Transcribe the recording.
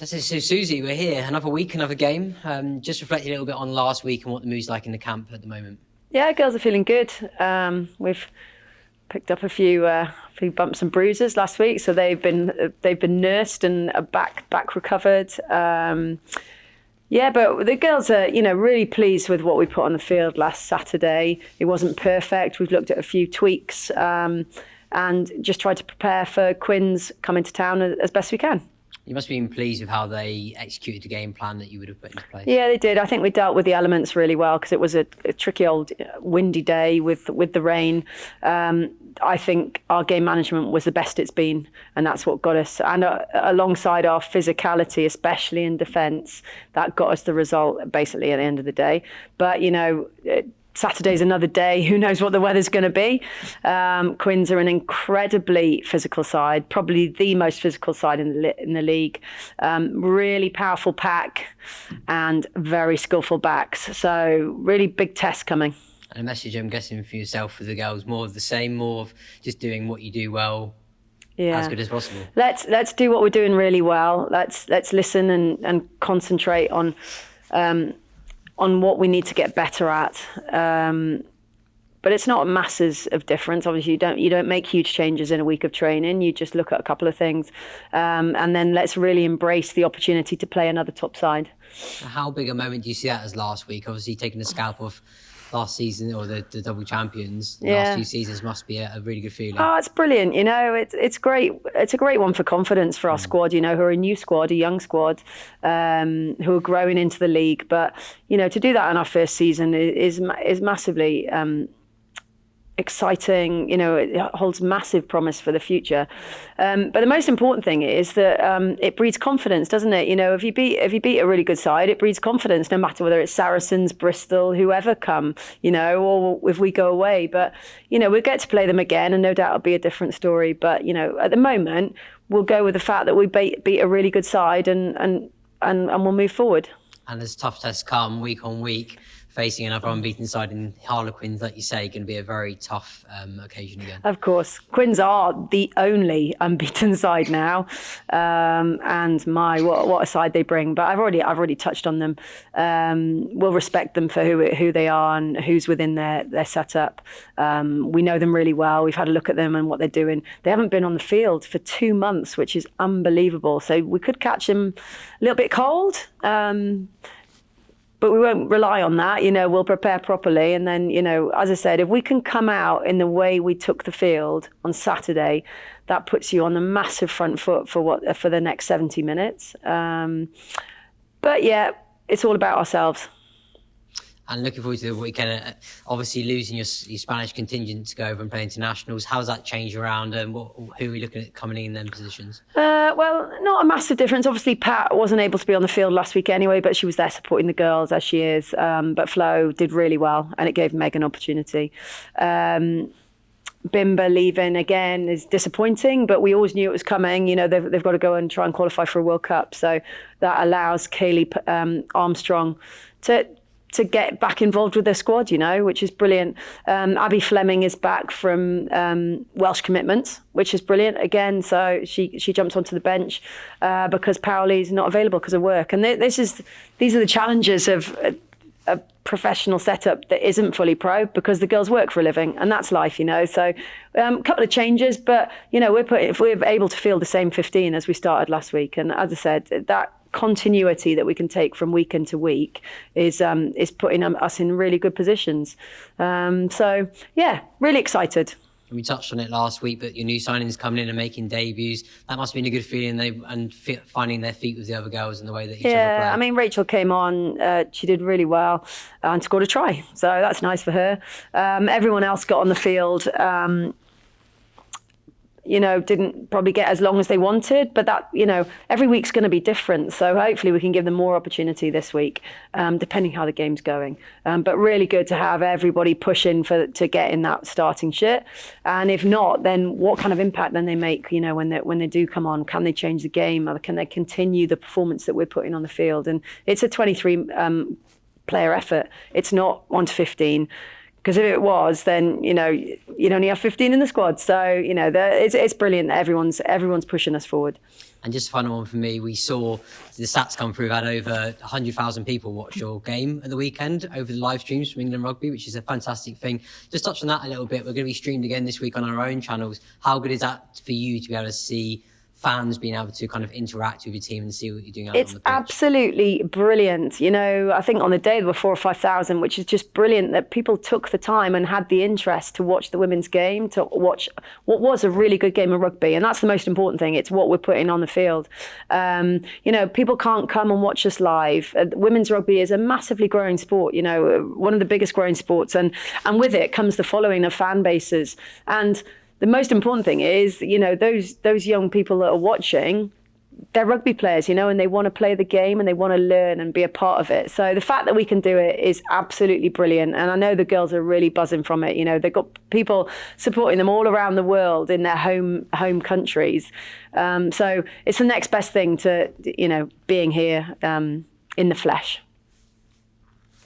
So Susie, we're here. Another week, another game. Just reflecting a little bit on last week and what the mood's like in the camp at the moment. Yeah, girls are feeling good. We've picked up a few bumps and bruises last week, so they've been nursed and are back recovered. Yeah, but the girls are, really pleased with what we put on the field last Saturday. It wasn't perfect. We've looked at a few tweaks and just tried to prepare for Quins coming to town as best we can. You must have been pleased with how they executed the game plan that you would have put into place. Yeah, they did. I think we dealt with the elements really well because it was a tricky old windy day with the rain. I think our game management was the best it's been, and that's what got us. And alongside our physicality, especially in defence, that got us the result basically at the end of the day. But, Saturday's another day. Who knows what the weather's going to be? Quins are an incredibly physical side, probably the most physical side in the league. Really powerful pack and very skillful backs. So really big test coming. And a message, I'm guessing, for yourself, for the girls, more of the same, more of just doing what you do well, as good as possible. Let's do what we're doing really well. Let's listen and concentrate on what we need to get better at. But it's not masses of difference. Obviously, you don't make huge changes in a week of training. You just look at a couple of things. And then let's really embrace the opportunity to play another top side. How big a moment do you see that as last week? Obviously, taking the scalp off last season, or the double champions, the last 2 seasons must be a really good feeling. Oh, it's brilliant. It's great. It's a great one for confidence for our squad, who are a new squad, a young squad, who are growing into the league. But, to do that in our first season is massively exciting. It holds massive promise for the future. But the most important thing is that it breeds confidence, doesn't it? If you beat a really good side, it breeds confidence, no matter whether it's Saracens, Bristol, whoever come, or if we go away. But, we'll get to play them again, and no doubt it'll be a different story. But, at the moment, we'll go with the fact that we beat a really good side and we'll move forward. And as tough tests come week on week, facing another unbeaten side in Harlequins, like you say, going to be a very tough occasion again. Of course. Quins are the only unbeaten side now. And what a side they bring. But I've already touched on them. We'll respect them for who they are and who's within their setup. We know them really well. We've had a look at them and what they're doing. They haven't been on the field for 2 months, which is unbelievable. So we could catch them a little bit cold. But we won't rely on that. We'll prepare properly. And then, as I said, if we can come out in the way we took the field on Saturday, that puts you on the massive front foot for the next 70 minutes. But yeah, it's all about ourselves. And looking forward to the weekend. Obviously, losing your Spanish contingent to go over and play internationals. How's that changed around? And who are we looking at coming in them positions? Well, not a massive difference. Obviously, Pat wasn't able to be on the field last week anyway, but she was there supporting the girls as she is. But Flo did really well, and it gave Meg an opportunity. Bimba leaving again is disappointing, but we always knew it was coming. They've got to go and try and qualify for a World Cup, so that allows Kaylee Armstrong to get back involved with their squad, which is brilliant. Abby Fleming is back from Welsh commitments, which is brilliant again. So she jumps onto the bench because Paoli's not available because of work. And these are the challenges of a professional setup that isn't fully pro, because the girls work for a living, and that's life, So a couple of changes, but if we're able to field the same 15 as we started last week, and as I said, that continuity that we can take from week into week is putting us in really good positions. So yeah, really excited. We touched on it last week, but your new signings coming in and making debuts, that must have been a good feeling, and finding their feet with the other girls and the way that each other play. Yeah, I mean, Rachel came on, she did really well and scored a try. So that's nice for her. Everyone else got on the field. Didn't probably get as long as they wanted, but that, every week's going to be different. So hopefully we can give them more opportunity this week, depending how the game's going. But really good to have everybody pushing to get in that starting shirt. And if not, then what kind of impact then they make, when they do come on? Can they change the game? Or can they continue the performance that we're putting on the field? And it's a 23 player effort. It's not 1 to 15. Because if it was, then, you'd only have 15 in the squad. So, it's brilliant that everyone's pushing us forward. And just a final one for me, we saw the stats come through. We've had over 100,000 people watch your game at the weekend over the live streams from England Rugby, which is a fantastic thing. Just touch on that a little bit. We're going to be streamed again this week on our own channels. How good is that for you to be able to see fans being able to kind of interact with your team and see what you're doing out on the pitch? It's absolutely brilliant. You know, I think on the day there were 4,000 or 5,000, which is just brilliant that people took the time and had the interest to watch the women's game, to watch what was a really good game of rugby. And that's the most important thing. It's what we're putting on the field. You know, people can't come and watch us live. Women's rugby is a massively growing sport, you know, one of the biggest growing sports. And with it comes the following of fan bases. And the most important thing is, you know, those young people that are watching, they're rugby players, you know, and they want to play the game and they want to learn and be a part of it. So the fact that we can do it is absolutely brilliant. And I know the girls are really buzzing from it. You know, they've got people supporting them all around the world in their home countries. So it's the next best thing to, you know, being here in the flesh.